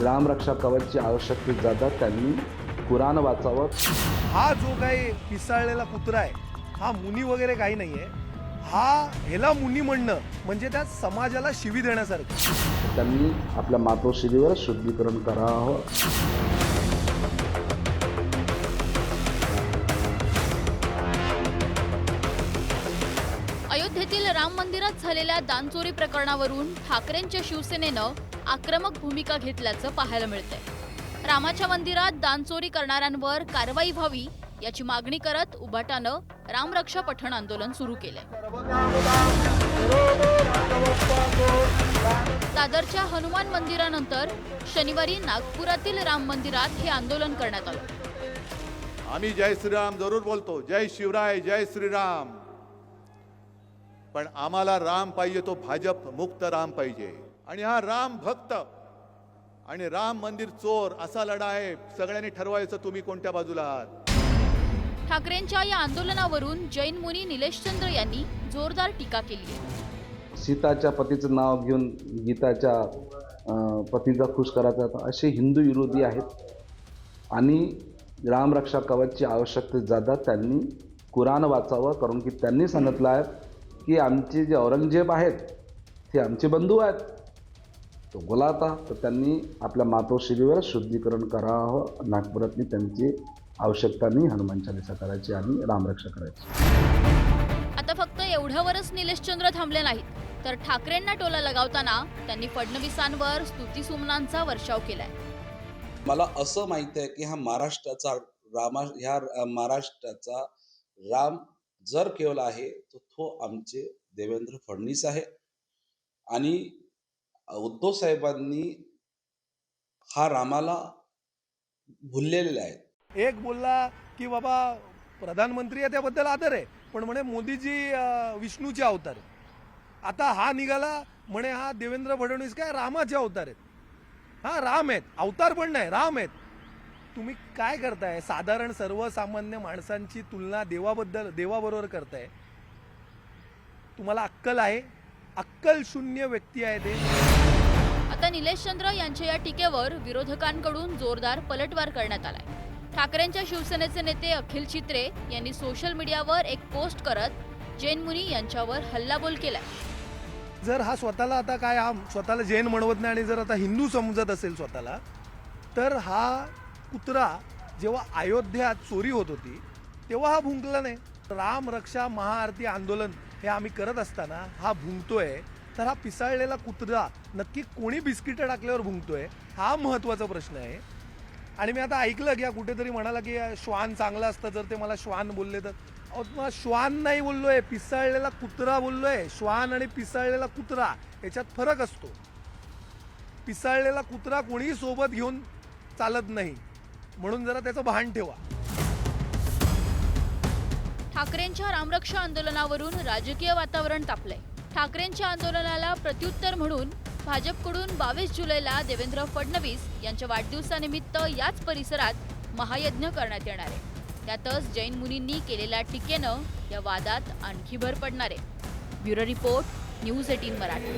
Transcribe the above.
राम रक्षा कवचची आवश्यकता जाता त्यांनी कुराण वाचावं. हा जो काही पिसाळलेला कुत्रा आहे हा मुनी वगैरे काही नाहीये. हा ह्याला मुनी म्हणणं म्हणजे त्या समाजाला शिवी देण्यासारखं. त्यांनी आपल्या मातोश्रीवर शुद्धीकरण करावं. अयोध्येतील राम मंदिरात झालेल्या दानचोरी प्रकरणावरून ठाकरेंच्या शिवसेनेनं आक्रमक भूमिका घेतल्याचं पाहायला मिळतंय. रामाच्या मंदिरात दानचोरी करणाऱ्यांवर कारवाई व्हावी याची मागणी करत उभाटानं रामरक्षा पठण आंदोलन सुरू केलंय. दादरच्या हनुमान मंदिरानंतर शनिवारी नागपुरातील राम मंदिरात हे आंदोलन करण्यात आलं. आम्ही जय श्रीराम जरूर बोलतो, जय शिवराय, जय श्रीराम, पण आम्हाला राम पाहिजे तो भाजप मुक्त राम पाहिजे. आणि हा राम भक्त आणि राम मंदिर चोर असा लढा आहे. सगळ्यांनी ठरवायचं तुम्ही कोणत्या बाजूला आहात. ठाकरेंच्या या आंदोलनावरून जैन मुनी निलेशचंद्र यांनी जोरदार टीका केली आहे. सीताच्या पतीचं नाव घेऊन गीताच्या पतीचा खुश करायचा असे हिंदू विरोधी आहेत. आणि रामरक्षा कवचची आवश्यकता जाता त्यांनी कुराण वाचावं. कारण की त्यांनी सांगितलं आहे की आमचे जे औरंगजेब आहेत ते आमचे बंधू आहेत, तो बोलाता. तर त्यांनी आपल्या मातोश्रीवर शुद्धीकरण करावं. नागपुरातली त्यांची आवश्यकता नाही हनुमान चालीसा करायची आणि रामरक्षा करायची. आता फक्त एवढ्यावरच निलेशचंद्र थांबले नाहीत, तर ठाकरेंना टोला लगावताना त्यांनी फडणवीसांवर स्तुतिसुमनांचा वर्षाव केलाय. मला असं माहिती आहे की महाराष्ट्राचा राम जर केवळ आहे तर तो आमचे देवेंद्र फडणवीस आहे. आणि उद्धव साहेबांनी हा रामाला भुललेला आहे. एक बोलला की बाबा प्रधानमंत्री आहे त्याबद्दल आदर आहे, पण म्हणे मोदीजी विष्णूचे अवतार आहेत. आता हा निघाला म्हणे हा देवेंद्र फडणवीस काय रामाचे अवतार आहेत. हा राम आहेत, अवतार पण नाही, राम आहेत. तुम्ही काय करताय? साधारण सर्वसामान्य माणसांची तुलना देवाबरोबर करताय. तुम्हाला अक्कल आहे? अक्कल शून्य व्यक्ती आहे ते. आता निलेशचंद्र यांच्या या टीकेवर विरोधकांकडून जोरदार पलटवार करण्यात आलाय. ठाकरेंच्या शिवसेनेचे नेते अखिल चित्रे यांनी सोशल मीडियावर एक पोस्ट करत जैन मुनी यांच्यावर हल्लाबोल केलाय. जर हा स्वतःला आता काय हा स्वतःला जैन म्हणवत नाही आणि जर आता हिंदू समजत असेल स्वतःला, तर हा कुत्रा जेव्हा अयोध्यात चोरी होत होती तेव्हा हा भुंकला नाही. राम रक्षा महाआरती आंदोलन हे आम्ही करत असताना हा भुंकतोय, तर हा पिसाळलेला कुत्रा नक्की कोणी बिस्किटं टाकल्यावर भुंकतोय हा महत्त्वाचा प्रश्न आहे. आणि मी आता ऐकलं की कुठेतरी म्हणाला की श्वान चांगलं असतं, जर ते मला श्वान बोलले तर. मला श्वान नाही बोललोय, पिसाळलेला कुत्रा बोललोय. श्वान आणि पिसाळलेला कुत्रा याच्यात फरक असतो. पिसाळलेला कुत्रा कोणीही सोबत घेऊन चालत नाही, म्हणून जरा त्याचं भान ठेवा. ठाकरेंच्या रामरक्षा आंदोलनावरून राजकीय वातावरण तापलंय. ठाकरेंच्या आंदोलनाला प्रत्युत्तर म्हणून भाजपकडून 22 जुलैला देवेंद्र फडणवीस यांच्या वाढदिवसानिमित्त याच परिसरात महायज्ञ करण्यात येणार आहे. त्यातच जैन मुनींनी केलेल्या टीकेनं या वादात आणखी भर पडणार आहे. Bureau report, news 18 Marathi.